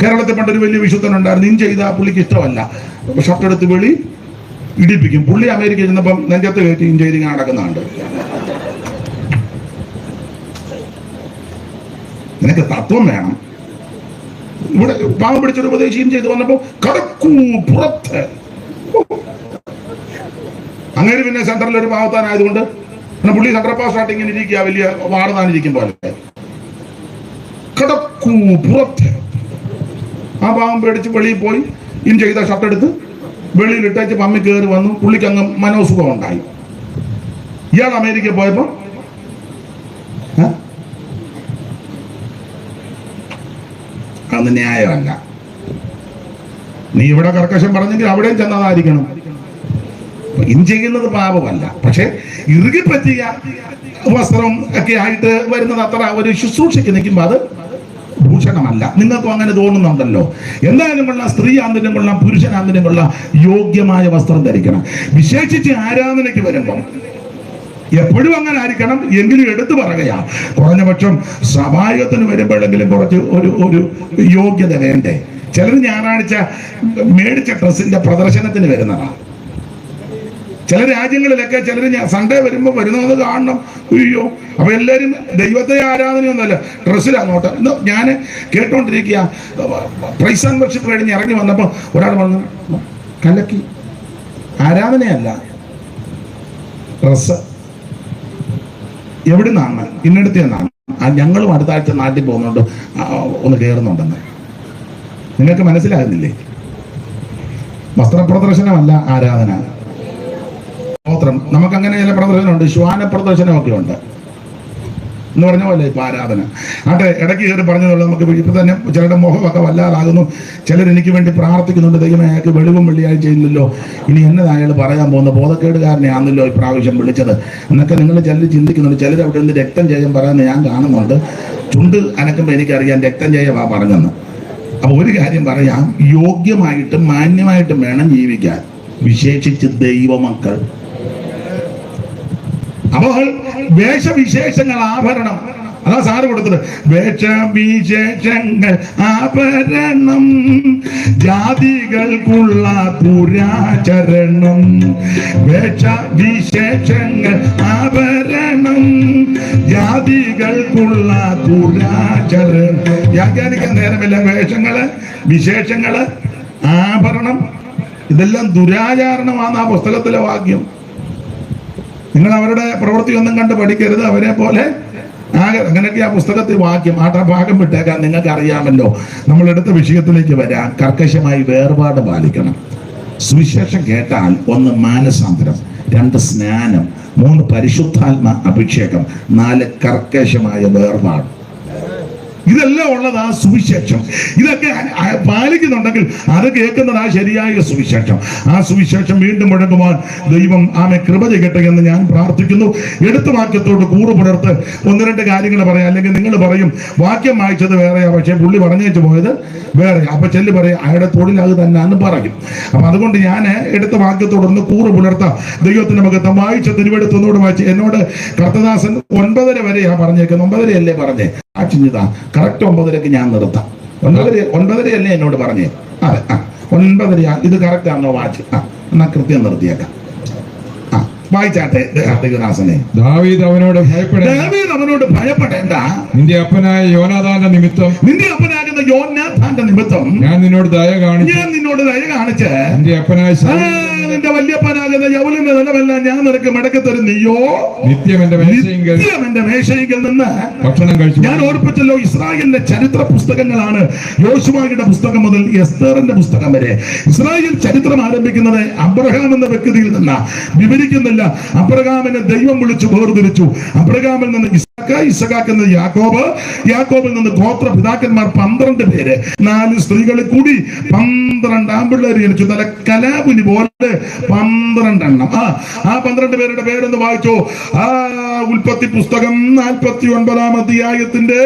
കേരളത്തിൽ പണ്ടൊരു വലിയ വിശുദ്ധനുണ്ടായിരുന്നു. ഇൻ ചെയ്ത പുള്ളിക്ക് ഇഷ്ടമല്ല. ഷർട്ട് എടുത്ത് വെളി ഇടിപ്പിക്കും. പുള്ളി അമേരിക്കയിൽ ചെന്നപ്പം നെഞ്ചത്ത് കയറ്റി ഇൻ ചെയ്ത് നടക്കുന്നുണ്ട്. നിനക്ക് തത്വം വേണം. ഇവിടെ പാവം പിടിച്ചൊരു ഉപദേശിയും ചെയ്ത് വന്നപ്പോ കടക്കൂ പുറത്ത്. അങ്ങനെ പിന്നെ സെന്ററിൽ ഒരു പാവത്താനായതുകൊണ്ട് പുള്ളി സെൻട്രൽ പാസ് സ്റ്റാർട്ടിങ്ങിന് ഇരിക്കുക, വലിയ വാർന്നാനിരിക്കും പോലെ. കടക്കൂ പുറത്ത്. ആ പാവം പേടിച്ച് വെളിയിൽ പോയി ഇൻ ചെയ്ത ഷർട്ട് എടുത്ത് വെളിയിൽ ഇട്ടേച്ച് പമ്മി കയറി വന്നു. പുള്ളിക്ക് അങ്ങ് മനോസുഖം ഉണ്ടായി. ഇയാൾ അമേരിക്കയിൽ പോയപ്പോ അന്ന് ന്യായമല്ല. നീ ഇവിടെ കർക്കശം പറഞ്ഞെങ്കിൽ അവിടെയും ചെന്നതായിരിക്കണം. ഇൻ ചെയ്യുന്നത് പാപമല്ല. പക്ഷെ ഇറുകിപ്പറ്റിയ വസ്ത്രം ഒക്കെ ആയിട്ട് വരുന്നത് അത്ര ഒരു ശുശ്രൂഷയ്ക്ക് നിൽക്കുമ്പോൾ അത് ഭൂഷണമല്ല. നിങ്ങൾക്കും അങ്ങനെ തോന്നുന്നുണ്ടല്ലോ. എന്തായാലും കൊള്ളാം, സ്ത്രീ ആണെങ്കിലും കൊള്ളാം, പുരുഷനാണെങ്കിലും കൊള്ളാം, യോഗ്യമായ വസ്ത്രം ധരിക്കണം. വിശേഷിച്ച് ആരാധനയ്ക്ക് വരുമ്പം എപ്പോഴും അങ്ങനെ ആയിരിക്കണം. എങ്കിലും എടുത്തു പറയുക, കുറഞ്ഞപക്ഷം സഭായത്തിന് വരുമ്പോഴെങ്കിലും കുറച്ച് ഒരു യോഗ്യത വേണ്ടേ? ചിലർ ഞായറാഴ്ച മേടിച്ച ഡ്രസ്സിന്റെ പ്രദർശനത്തിന് വരുന്നതാണ്. ചില രാജ്യങ്ങളിലൊക്കെ ചിലർ സൺഡേ വരുമ്പോൾ വരുന്നത് കാണണം. അയ്യോ, അപ്പൊ എല്ലാവരും ദൈവത്തെ ആരാധനയൊന്നുമല്ല, ഡ്രസ്സിലങ്ങോട്ട്. ഞാൻ കേട്ടോണ്ടിരിക്കുക, പ്രൈസ് ആൻഡ് വർഷിപ്പ് കഴിഞ്ഞ് ഇറങ്ങി വന്നപ്പോ ഒരാൾ പറഞ്ഞു, കലക്കി, ആരാധനയല്ല, ഡ്രസ്സ്. എവിടുന്നാണ്? ഇന്നടുത്തെന്നാണ്. ഞങ്ങളും അടുത്ത ആഴ്ച നാട്ടിൽ പോകുന്നുണ്ട്, ഒന്ന് കയറുന്നുണ്ടെന്ന്. നിങ്ങൾക്ക് മനസ്സിലാകുന്നില്ലേ? വസ്ത്രപ്രദർശനമല്ല ആരാധന. സ്തോത്രം. നമുക്കങ്ങനെ ചില പ്രദർശനമുണ്ട്, ശ്വാന പ്രദർശനമൊക്കെ ഉണ്ട് എന്ന് പറഞ്ഞ പോലെ ഇപ്പൊ ആരാധന. ആട്ടെ, ഇടയ്ക്ക് കയറി പറഞ്ഞതുള്ളൂ. നമുക്ക് ഇപ്പൊ തന്നെ ചിലരുടെ മുഖമൊക്കെ വല്ലാതാകുന്നു. ചിലർ എനിക്ക് വേണ്ടി പ്രാർത്ഥിക്കുന്നുണ്ട്. ദൈവമേ, അയാൾക്ക് വെളിവും വെള്ളിയാഴ്ച ഇല്ലല്ലോ, ഇനി എന്നതാ അയാൾ പറയാൻ പോകുന്ന ബോധക്കേടുകാരനെ ആണല്ലോ ഇപ്രാവശ്യം വിളിച്ചത് എന്നൊക്കെ നിങ്ങൾ ചിലർ ചിന്തിക്കുന്നുണ്ട്. ചിലർ അവിടെ നിന്ന് രക്തം ചെയ്യാൻ പറയുന്നത് ഞാൻ കാണുന്നുണ്ട്. ചുണ്ട് അനക്കുമ്പോൾ എനിക്കറിയാം രക്തം ചെയ്യാ പറഞ്ഞെന്ന്. അപ്പൊ ഒരു കാര്യം പറയാം, യോഗ്യമായിട്ടും മാന്യമായിട്ടും വേണം ജീവിക്കാൻ, വിശേഷിച്ച് ദൈവമക്കൾ. അപ്പോൾ വേഷവിശേഷങ്ങൾ ആഭരണം, അതാ സാറ് കൊടുത്തത്. വേഷവിശേഷങ്ങൾ ആഭരണം, ജാതികൾക്കുള്ള ദുരാചരണം. വേഷവിശേഷങ്ങൾ ആഭരണം, ജാതികൾക്കുള്ള ദുരാചരണം. വ്യാഖ്യാനിക്കാൻ നേരമില്ല. വേഷങ്ങള്, വിശേഷങ്ങള്, ആഭരണം, ഇതെല്ലാം ദുരാചാരണമാണ് ആ പുസ്തകത്തിലെ വാക്യം. നിങ്ങൾ അവരുടെ പ്രവൃത്തി ഒന്നും കണ്ട് പഠിക്കരുത്. അവരെ പോലെ അങ്ങനെയൊക്കെ ആ പുസ്തകത്തിൽ വാക്യം. ആ ഭാഗം വിട്ടേക്കാൻ നിങ്ങൾക്ക് അറിയാമല്ലോ. നമ്മൾ എടുത്ത വിഷയത്തിലേക്ക് വരാൻ കർക്കശമായി വേർപാട് പാലിക്കണം. സുവിശേഷം കേട്ടാൽ 1 മാനസാന്തരം, 2 സ്നാനം, 3 പരിശുദ്ധാത്മ അഭിഷേകം, 4 കർക്കശമായ വേർപാട്. ഇതെല്ലാം ഉള്ളത് ആ സുവിശേഷം. ഇതൊക്കെ പാലിക്കുന്നുണ്ടെങ്കിൽ അത് കേൾക്കുന്നത് ആ ശരിയായ സുവിശേഷം. ആ സുവിശേഷം വീണ്ടും മുഴങ്ങുവാൻ ദൈവം ആമെ കൃപ ചെയ്യട്ടെ എന്ന് ഞാൻ പ്രാർത്ഥിക്കുന്നു. എടുത്ത വാക്യത്തോട് കൂറ് പുലർത്ത് 1-2 കാര്യങ്ങൾ പറയാം. അല്ലെങ്കിൽ നിങ്ങൾ പറയും വാക്യം വായിച്ചത് വേറെയാ, പക്ഷെ പുള്ളി പറഞ്ഞേച്ചു പോയത് വേറെ. അപ്പൊ ചെല്ലു പറയും അയാളുടെ തൊഴിൽ അത് തന്നെയാന്ന് പറയും. അപ്പൊ അതുകൊണ്ട് ഞാൻ എടുത്ത വാക്യത്തോടൊന്ന് കൂറ് പുലർത്താം. ദൈവത്തിന് മകത്വം. വായിച്ച തിരുവെടുത്ത് ഒന്നുകൂടെ വായിച്ച്. എന്നോട് കർത്തദാസൻ 9:30 വരെയാ പറഞ്ഞേക്കുന്നത്. 9:30 അല്ലേ പറഞ്ഞേ? ആച്ചിഞ്ഞതാ കറക്റ്റ് 9:30 ഞാൻ നിർത്താം. 9:30 അല്ലേ എന്നോട് പറഞ്ഞേ? അതെ, 9:30 ഇത് കറക്റ്റ് ആണോ വാച്ച്? എന്നാ കൃത്യം നിർത്തിയേക്കാം. വായിച്ചാട്ടെ. ദാസനെ ദാവീദ് അവനോട് ഭയപ്പെടേണ്ട. നിന്റെ അപ്പനായ യോനാഥാന്റെ നിമിത്തം, നിന്റെ അപ്പനാകുന്ന യോനാഥാന്റെ നിമിത്തം ഞാൻ നിന്നോട് ദയ കാണിച്ച് നിന്റെ അപ്പനായ നിന്റെ വല്യപ്പനാകുന്ന യൗവലിന്റെ നിലമെല്ലാം ഞാൻ നിനക്ക് മടക്കി തരും. നീയോ നിത്യം എന്റെ മേശയെങ്കിൽ നിന്ന് ഭക്ഷണം കഴിച്ചു. ഞാൻ ഓർപ്പിച്ചല്ലോ, ഇസ്രായേലിന്റെ ചരിത്ര പുസ്തകങ്ങളാണ് യോശുവയുടെ പുസ്തകം മുതൽ എസ്തേറിന്റെ പുസ്തകം വരെ. ഇസ്രായേൽ ചരിത്രം ആരംഭിക്കുന്നത് അബ്രഹാം എന്ന വ്യക്തിയിൽ നിന്ന് വിവരിക്കുന്നില്ല. അബ്രഹാമിനെ ദൈവം വിളിച്ചു വേർതിരിച്ചു. അബ്രഹാമിൽ നിന്ന് ഇസഹാക്ക് എന്ന യാക്കോബിൽ നിന്ന് ഗോത്ര പിതാക്കന്മാർ 12 പേര്, 4 സ്ത്രീകളിൽ കൂടി 12 ആൺപിള്ളേർ ജനിച്ചു. നല്ല കലാപുലി പോലെ 12 എണ്ണം. ആ 12 പേരുടെ പേരൊന്ന് വായിച്ചോ. ഉൽപ്പത്തി പുസ്തകം 49-ാം അധ്യായത്തിന്റെ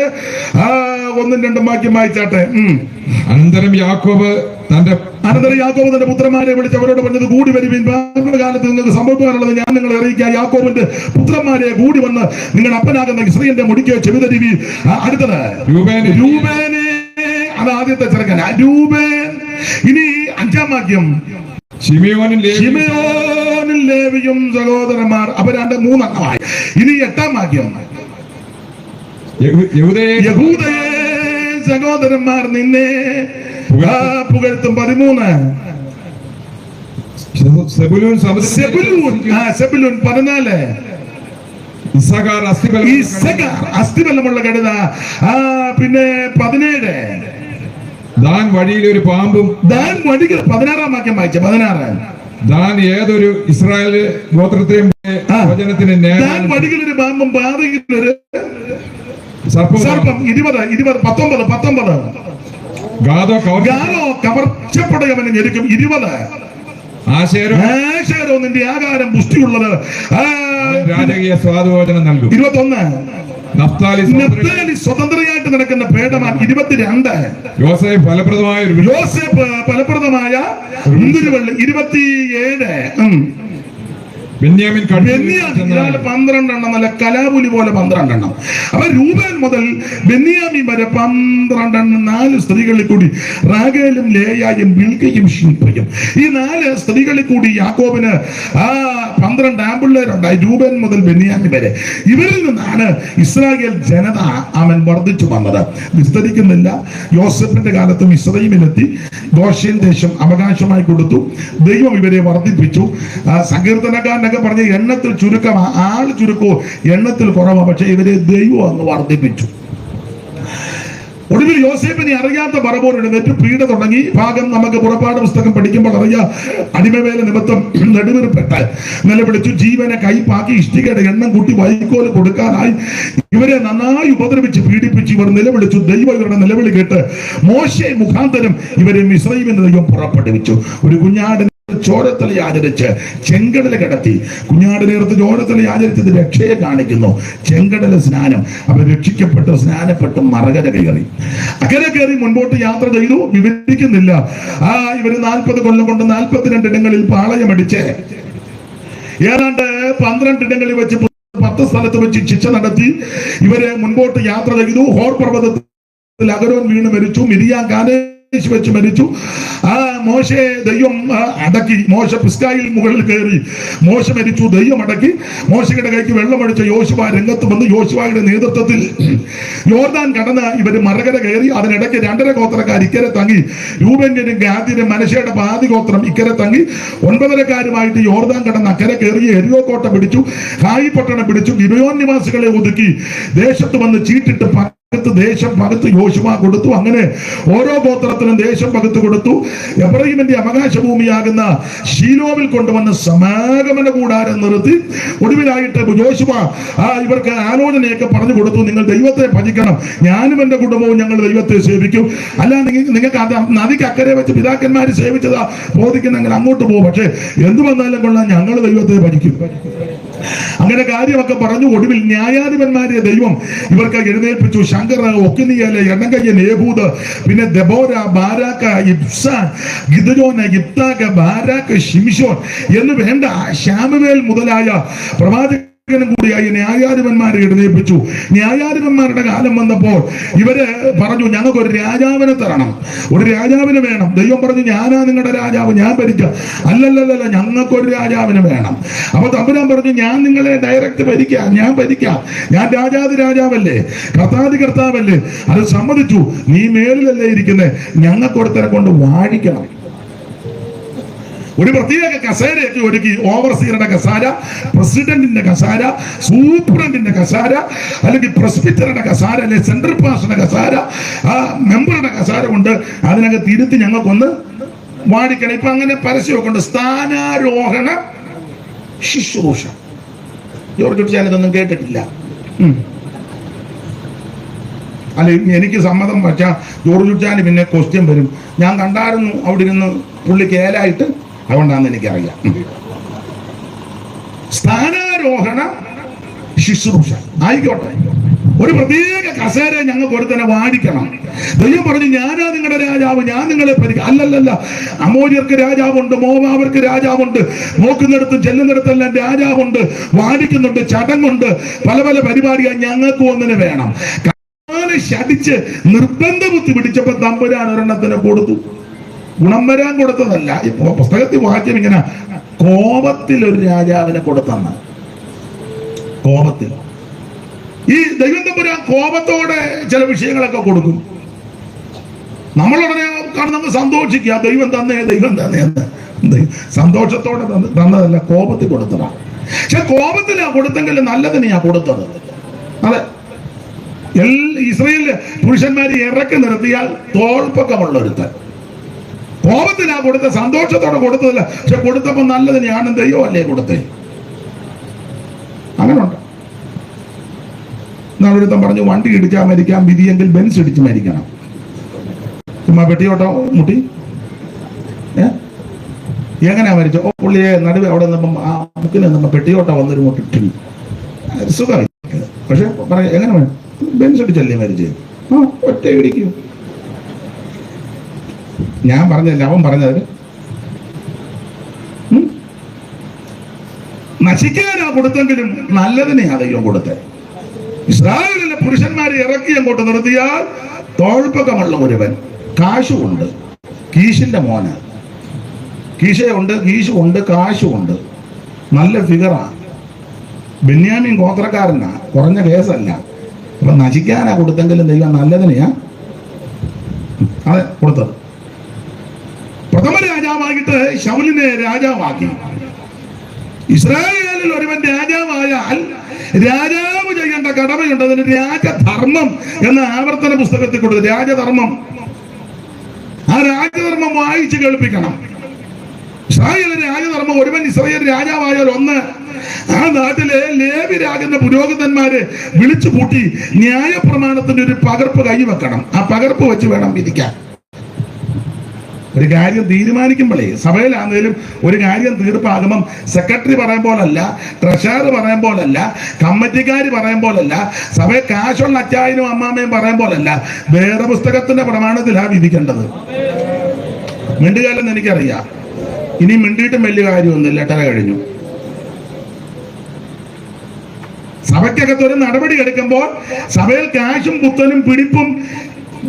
1-2 വാക്യം വായിച്ചാട്ടെ. അനന്തരം യാക്കോബ് തന്റെ പുത്രന്മാരെ വിളിച്ച് അവരോട് പറഞ്ഞത്, കൂടി വരുവിൻ, കാലത്ത് നിങ്ങൾക്ക് സംഭവിക്കാനുള്ളത് ഞാൻ നിങ്ങളെ അറിയിക്കാം. യാക്കോബിന്റെ പുത്രന്മാരെ കൂടി വന്ന് നിങ്ങൾ അപ്പനാകുന്ന ഇസ്രായേലിന്റെ മുടിക്ക് ചെവിതരിവി. അടുത്തത് രൂബേനെ, അത് ആദ്യത്തെ ചെറുക്കൻ രൂബേൻ. ഇനി 5-ാം വാക്യം ശിമെയോനും ലേവിയും സഹോദരന്മാർ. അപ്പൊ 3 എണ്ണമായി. ഇനി 8-ാം വാക്യം യഹൂദയെ സഹോദരന്മാർ നിന്നെ പുകഴ്ത്തും. 13 സെബുലൂൻ 14 ഇസ്സഖാർ അസ്ഥിബലമുള്ള കഴുത. പിന്നെ 17 ദാൻ വഴിയിലൊരു പാമ്പും. 16-ാം വാക്യം വായിച്ച 16 ദാൻ ഏതൊരു ഇസ്രായേൽ ഗോത്രത്തെയും വചനത്തിന് ദാൻ വഴിയിലൊരു പാമ്പും പാതയിലൊരു സർപ്പം. 19 ഗാദോ കവർച്ചപ്പടയവനെ ഞെരുക്കും. 20 ആശേരോ നിന്റെ ആകാരം പുഷ്ടിയുള്ളത് രാജകീയ സ്വാദുഭോജനം നൽകും. 21 നഫ്താലി സ്വതന്ത്രയായിട്ട് നടക്കുന്ന പേടമാൻ. 22 യോസേഫ് ഫലപ്രദമായ മുന്തിരിവള്ളി. 27 ബെന്യാമിൻ 12 എണ്ണം. നല്ല കലാപുലി പോലെ 12 എണ്ണം. അപ്പൊ രൂബേൻ മുതൽ ബെന്യാമിൻ വരെ 12 എണ്ണം. 4 സ്ത്രീകളിൽ കൂടി റാഗേലും ലേയായും ബിൽഗയും ശില്പയും. ഈ 4 സ്ത്രീകളിൽ കൂടി യാക്കോബിന് 12 ആൺപിള്ളേരുണ്ടായി. രൂബേൻ മുതൽ ബെന്യാമിൻ വരെ. ഇവരിൽ നിന്നാണ് ഇസ്രായേൽ ജനത അവൻ വർദ്ധിച്ചു വന്നത്. വിസ്തരിക്കുന്നില്ല. യോസഫിന്റെ കാലത്തും ഇസ്രായേലിലെത്തി. ഗോഷ്യൻ ദേശം അവകാശമായി കൊടുത്തു. ദൈവം ഇവരെ വർദ്ധിപ്പിച്ചു. സങ്കീർത്തനക്കാരൻ പറഞ്ഞ എണ്ണത്തിൽ ചുരുക്കമാ, ആൾ ചുരുക്കോ എണ്ണത്തിൽ കുറവാ, പക്ഷെ ഇവരെ ദൈവം അങ്ങ് വർദ്ധിപ്പിച്ചു. ഒടുവിൽ യോസേഫിനെ അറിയാത്ത പറവോർ എഴുന്നേറ്റ് പീഡ തുടങ്ങി. ഭാഗം നമുക്ക് പുറപ്പാട് പുസ്തകം പഠിക്കുമ്പോൾ അറിയാം. അടിമവേല നിമിത്തം നെടുവീർപ്പെട്ട് നിലവിളിച്ചു. ജീവനെ കൈപ്പാക്കി ഇഷ്ടികയുടെ എണ്ണം കൂട്ടി വൈക്കോല് കൊടുക്കാനായി ഇവരെ നന്നായി ഉപദ്രവിച്ച് പീഡിപ്പിച്ച് ഇവർ നിലവിളിച്ചു. ദൈവം ഇവരുടെ നിലവിളി കേട്ട് മോശെ മുഖാന്തരം ഇവരെ മിസ്രയീമിന്റെ ദൈവം പുറപ്പെടുവിച്ചു. ഒരു കുഞ്ഞാടിന് ചോരത്തല ആചരിച്ച് ചെങ്കടല കിടത്തി. കുഞ്ഞാടിനേർത്ത് ചോരത്തല ആചരിച്ചത് രക്ഷയെ കാണിക്കുന്നു. ചെങ്കടല സ്നാനം. അവർ രക്ഷിക്കപ്പെട്ടു, സ്നാനപ്പെട്ടു, മറകര കയറി. അക്കരെ കയറി മുൻപോട്ട് യാത്ര ചെയ്തു. വിവരിക്കുന്നില്ല. ഇവര് 40 കൊല്ലം കൊണ്ട് 42 ഇടങ്ങളിൽ പാളയമടിച്ച് ഏതാണ്ട് 12 ഇടങ്ങളിൽ വെച്ച് 10 സ്ഥലത്ത് വെച്ച് ശിക്ഷ നടത്തി. ഇവരെ മുൻപോട്ട് യാത്ര ചെയ്തു. ഹോർ പർവ്വതത്തിൽ അഗരോൻ വീണ് മരിച്ചു. മിരിയാം കാദേശ് വെച്ച് മരിച്ചു. മോശയെ ദൈവം അടക്കി. മോശ പിസ്കായിൽ മുകളിൽ കയറി, മോശ മരിച്ചു, ദൈവം അടക്കി. മോശയുടെ കൈക്ക് വെള്ളമടിച്ച യോശുവ രംഗത്ത് വന്ന് യോശുവയുടെ നേതൃത്വത്തിൽ യോർദാൻ കടന്ന് ഇവര് മറകര കയറി. അതിനിടയ്ക്ക് 2.5 ഗോത്രക്കാർ ഇക്കരെ തങ്ങി. രൂബേന്റെയും ഗാദിന്റെയും മനശ്ശെയുടെ പാതി ഗോത്രം ഇക്കരെ തങ്ങി. 9 യോർദാൻ കടന്ന് അക്കരെ കയറി എരിയോ കോട്ട പിടിച്ചു, ഹായി പട്ടണം പിടിച്ചു, ഗിബെയോൻ നിവാസികളെ ഒതുക്കി ദേശത്ത് വന്ന് ചീട്ടിട്ട് ദേശം പകുത്ത് യോശുവ കൊടുത്തു. അങ്ങനെ ഓരോ ഗോത്രത്തിനും ദേശം പകുത്ത് കൊടുത്തു. എബ്രഹീമിന്റെ അവകാശഭൂമിയാകുന്ന ശീലോവിൽ കൊണ്ടുവന്ന് സമാഗമന കൂടാരം നിർത്തി. ഒടുവിലായിട്ട് യോശുവ ഇവർക്ക് ആലോചനയൊക്കെ പറഞ്ഞു കൊടുത്തു. നിങ്ങൾ ദൈവത്തെ ഭജിക്കണം, ഞാനും എന്റെ കുടുംബവും ഞങ്ങൾ ദൈവത്തെ സേവിക്കും. അല്ല നിങ്ങൾക്ക് നദിക്ക് അക്കരെ വെച്ച് പിതാക്കന്മാര് സേവിച്ചതാ ബോധിക്കുന്നെങ്കിൽ അങ്ങോട്ട് പോകും, പക്ഷെ എന്തു വന്നാലും കൊള്ളാം, ഞങ്ങൾ ദൈവത്തെ ഭജിക്കും. അങ്ങനെ കാര്യമൊക്കെ പറഞ്ഞു. ഒടുവിൽ ന്യായാധിപന്മാരെ ദൈവം ഇവർക്ക് എഴുന്നേൽപ്പിച്ചു. ശങ്കർ, ഒക്കിനിയേല്, എണ്ണങ്കയ്യൻ, ഏഹൂദ്, പിന്നെ ദെബോര, ബാരാക്ക, ഇബ്സാൻ, ഗിദെയോൻ, ഇബ്താക്ക്, ബാരാക്ക്, ശിംശോൻ എന്ന് വേണ്ട ശാമുവേൽ മുതലായ പ്രവാചക കൂടിയായി ന്യായാധിപന്മാരെ എഴുന്നേൽപ്പിച്ചു. ന്യായാധിപന്മാരുടെ കാലം വന്നപ്പോൾ ഇവര് പറഞ്ഞു, ഞങ്ങൾക്ക് ഒരു രാജാവിനെ തരണം, ഒരു രാജാവിന് വേണം. ദൈവം പറഞ്ഞു, ഞാനാ നിങ്ങളുടെ രാജാവ്, ഞാൻ ഭരിക്കാം. അല്ലല്ലല്ല, ഞങ്ങൾക്കൊരു രാജാവിന് വേണം. അപ്പൊ തമ്പുരാൻ പറഞ്ഞു, ഞാൻ നിങ്ങളെ ഡയറക്റ്റ് ഭരിക്കാം, ഞാൻ ഭരിക്കാം, ഞാൻ രാജാതി രാജാവല്ലേ, കർത്താതി കർത്താവല്ലേ. അത് സമ്മതിച്ചു. നീ മേളിലല്ലേ ഇരിക്കുന്നേ, ഞങ്ങൾക്കൊരുത്തരെ കൊണ്ട് വാഴിക്കണം. ഒരു പ്രത്യേക കസേരയൊക്കെ ഒരുക്കി. ഓവർസീറുടെ കസാര, പ്രസിഡന്റിന്റെ കസാര, സൂപ്രണ്ടിന്റെ കസാര, അല്ലെങ്കിൽ പ്രസ്ബിറ്ററുടെ കസാര, അല്ലെങ്കിൽ സെൻട്രൽ പാസ്റ്ററുടെ കസാര, മെമ്പറുടെ കസാര കൊണ്ട് അതിനകത്ത് ഇരുത്തി ഞങ്ങൾക്കൊന്ന് വാടിക്കണം. ഇപ്പൊ അങ്ങനെ പരസ്യമൊക്കെ ഉണ്ട്, സ്ഥാനാരോഹണ ശുശ്രൂഷ. ജോർജ് ഞാനിതൊന്നും കേട്ടിട്ടില്ല. അല്ല, എനിക്ക് സമ്മതം വച്ചാൽ ജോർജ് ചാന് പിന്നെ ക്വസ്റ്റ്യൻ വരും. ഞാൻ കണ്ടായിരുന്നു അവിടെ ഇരുന്ന് പുള്ളിക്ക് ഏലായിട്ട്, അതുകൊണ്ടാണെന്ന് എനിക്കറിയാം. സ്ഥാനാരോഹണ ശുശ്രൂഷ ആയിക്കോട്ടെ. ഒരു പ്രത്യേക കസേര ഞങ്ങൾക്ക് ഒരുത്തനെ വാടിക്കണം. ദൈവം പറഞ്ഞു, ഞാനാ നിങ്ങളുടെ രാജാവ്, ഞാൻ നിങ്ങളെ ഭരിക്കാം. അല്ലല്ലല്ല, അമോര്യർക്ക് രാജാവുണ്ട്, മോവാവർക്ക് രാജാവുണ്ട്, നോക്കുന്നിടത്തും ചെല്ലുന്നിടത്തെല്ലാം രാജാവുണ്ട്, വാടിക്കുന്നുണ്ട്, ചടങ്ങുണ്ട്, പല പല പരിപാടിയാണ്. ഞങ്ങൾക്ക് ഒന്നിനെ വേണം. ശടിച്ച് നിർബന്ധ ബുദ്ധി പിടിച്ചപ്പോ തമ്പുരാൻ ഒരെണ്ണത്തിന് കൊടുത്തു. ഗുണം വരാൻ കൊടുത്തതല്ല. ഇപ്പൊ പുസ്തകത്തിൽ വാക്യം ഇങ്ങനെ, കോപത്തിൽ ഒരു രാജാവിനെ കൊടുത്തെന്ന്. കോപത്തിൽ ഈ ദൈവം തമ്പുരാൻ കോപത്തോടെ ചില വിഷയങ്ങളൊക്കെ കൊടുക്കും. നമ്മളുടനെ കാണുന്ന സന്തോഷിക്കുക, ദൈവം തന്നേ, ദൈവം തന്നേ എന്ന്. സന്തോഷത്തോടെ തന്നതല്ല, കോപത്തിൽ കൊടുത്തതാണ്. പക്ഷെ കോപത്തിലാ കൊടുത്തെങ്കിൽ നല്ലതിനെയാ കൊടുത്തത്. അതെ, ഇസ്രായേലിലെ പുരുഷന്മാരെ ഇറക്കി നിർത്തിയാൽ തോൾപ്പൊക്കമുള്ള ഒരുത്തൻ. കോപത്തിലാ കൊടുത്ത, സന്തോഷത്തോടെ കൊടുത്തതല്ല. പക്ഷെ കൊടുത്തപ്പോ നല്ലതിനെയാണ് ദൈവം അല്ലേ കൊടുത്തേ. അങ്ങനെ ഉണ്ട്. ഒരുത്തൻ പറഞ്ഞു, വണ്ടി ഇടിച്ചാൽ മരിക്കാം, വിധിയെങ്കിൽ ബെൻസ് ഇടിച്ച് മരിക്കണം. ചുമ്മാ പെട്ടിയോട്ടോ മുട്ടി എങ്ങനെയാ മരിച്ചോ? പുള്ളിയെ നടുവ് അവിടെ നിന്നപ്പം ആ മുക്കിൽ നിന്നപ്പോ പെട്ടിയോട്ട വന്നൊരു മുട്ടി സുഖമായി. പക്ഷെ പറയാം, എങ്ങനെ വേണം, ബെൻസ് ഇടിച്ചല്ലേ മരിച്ചത്? ഒറ്റ ഇടിക്കും. ഞാൻ പറഞ്ഞല്ല, അവൻ പറഞ്ഞത്. നശിക്കാനാ കൊടുത്തെങ്കിലും നല്ലതിനെയാ ദൈവം കൊടുത്തത്. ഇസ്രായേലിലെ പുരുഷന്മാരെ ഇറക്കി അങ്ങോട്ട് നിർത്തിയാൽ തോൾപ്പക്കമുള്ള ഒരുവൻ, കാശുണ്ട്, കീശിന്റെ മോന്, കീശയുണ്ട്, കീശുണ്ട്, കാശുണ്ട്, നല്ല ഫിഗറാ, ബെന്യാമീൻ ഗോത്രക്കാരനാ, കുറഞ്ഞ കേസല്ല. അപ്പൊ നശിക്കാനാ കൊടുത്തെങ്കിലും ദൈവം നല്ലതിനെയാ അതെ കൊടുത്തത്. പ്രഥമ രാജാവായിട്ട് ശൗലിനെ രാജാവാക്കി. ഇസ്രായേലിൽ ഒരുവൻ രാജാവായാൽ രാജാവ് ചെയ്യേണ്ട കടമയുണ്ട്. അതിന് രാജധർമ്മം എന്ന ആവർത്തന പുസ്തകത്തിൽ കൊടുത്തു. രാജധർമ്മം, ആ രാജധർമ്മം വായിച്ച് കേൾപ്പിക്കണം. ഇസ്രായേലിന്റെ രാജധർമ്മം, ഒരുവൻ ഇസ്രായേൽ രാജാവായാൽ ഒന്ന്, ആ നാട്ടിലെ ലേവ്യരാകുന്ന പുരോഹിതന്മാരെ വിളിച്ചു കൂട്ടി ന്യായപ്രമാണത്തിന്റെ ഒരു പകർപ്പ് കൈവെക്കണം. ആ പകർപ്പ് വെച്ച് വേണം വിധിക്കാൻ. ഒരു കാര്യം തീരുമാനിക്കുമ്പോഴേ, സഭയിലാണെങ്കിലും ഒരു കാര്യം തീർപ്പാകുമ്പം സെക്രട്ടറി പറയും പോലല്ല, ട്രഷറർ പറയും പോലല്ല, കമ്മിറ്റിക്കാര് പറയും പോലല്ല, സഭയിൽ കാശുള്ള അച്ചായനും അമ്മാമ്മയും പറയും പോലല്ല, വേറെ പുസ്തകത്തിന്റെ പ്രമാണത്തിലാണ് വിധിക്കേണ്ടത്. മിണ്ടുകാലെന്ന് എനിക്കറിയാം. ഇനി മിണ്ടിയിട്ടും വലിയ കാര്യമൊന്നുമില്ല, ലെറ്റർ കഴിഞ്ഞു. സഭയ്ക്കകത്ത് ഒരു നടപടി എടുക്കുമ്പോൾ സഭയിൽ കാശും പുത്തനും പിടിപ്പും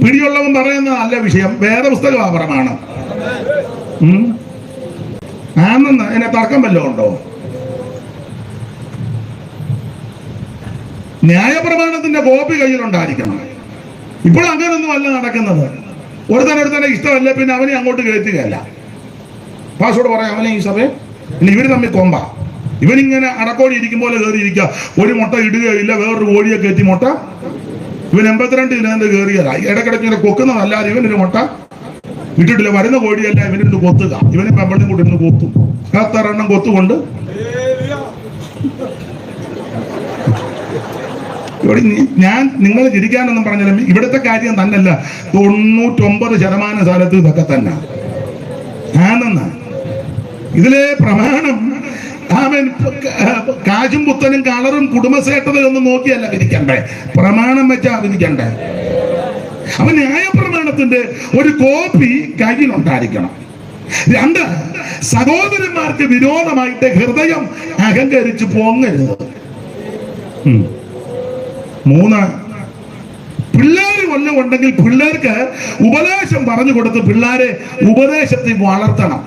പിടിയുള്ളവൻ പറയുന്ന നല്ല വിഷയം, വേറെ പുസ്തകമാണ് പ്രമാണം. ആണെന്ന് എന്നെ തർക്കം വല്ലതും ഉണ്ടോ? ന്യായപ്രമാണത്തിന്റെ കോപ്പി കയ്യിലുണ്ടായിരിക്കണം. ഇപ്പോൾ അങ്ങനൊന്നും അല്ല നടക്കുന്നത്. ഒരുത്തനെ ഇഷ്ടമല്ല, പിന്നെ അവനെ അങ്ങോട്ട് കയറ്റുകയല്ല. പാസോട് പറയാം, അവനെ ഈ സഭയെ പിന്നെ ഇവര് തമ്മിൽ കൊമ്പ. ഇവനിങ്ങനെ അടക്കോടി ഇരിക്കും പോലെ കയറിയിരിക്കുക. ഒരു മുട്ട ഇടുകയില്ല, വേറൊരു കോഴിയെ കയറ്റി മുട്ട. ഇവൻ 82 കിലോന്റെ കയറിയതാ. ഇടക്കിടയ്ക്ക് ഇങ്ങനെ കൊക്കുന്നതല്ലാതെ ഇവനൊരു മുട്ട ഇട്ടിട്ടില്ല. വരുന്ന കോഴിയല്ല ഇവനിട്ട് കൊത്തുക. ഇവന് പെമ്പളിനും കൂടി ഇന്ന് കൊത്തും. 6 എണ്ണം കൊത്തുകൊണ്ട് ഇവിടെ ഞാൻ നിങ്ങൾ ചിരിക്കാനൊന്നും പറഞ്ഞാലും ഇവിടുത്തെ കാര്യം തന്നല്ല. 99% സ്ഥലത്ത് ഇതൊക്കെ തന്നെ ആണെന്ന ഇതിലെ പ്രമാണം. അവൻ കാശും പുത്തനും കളറും കുടുംബശ്രേഷ്ഠതയൊന്നും നോക്കിയല്ല വിധിക്കണ്ടേ, പ്രമാണം വെച്ചാ വിധിക്കണ്ടേ. അവൻ ന്യായപ്രമാണത്തിന്റെ ഒരു കോപ്പി കയ്യിലുണ്ടായിരിക്കണം. 2, സഹോദരന്മാർക്ക് വിരോധമായിട്ട് ഹൃദയം അഹങ്കരിച്ച് പൊങ്ങരുത്. 3, പിള്ളേര് വല്ലതും ഉണ്ടെങ്കിൽ പിള്ളേർക്ക് ഉപദേശം പറഞ്ഞു കൊടുത്ത് പിള്ളേരെ ഉപദേശത്തിൽ വളർത്തണം.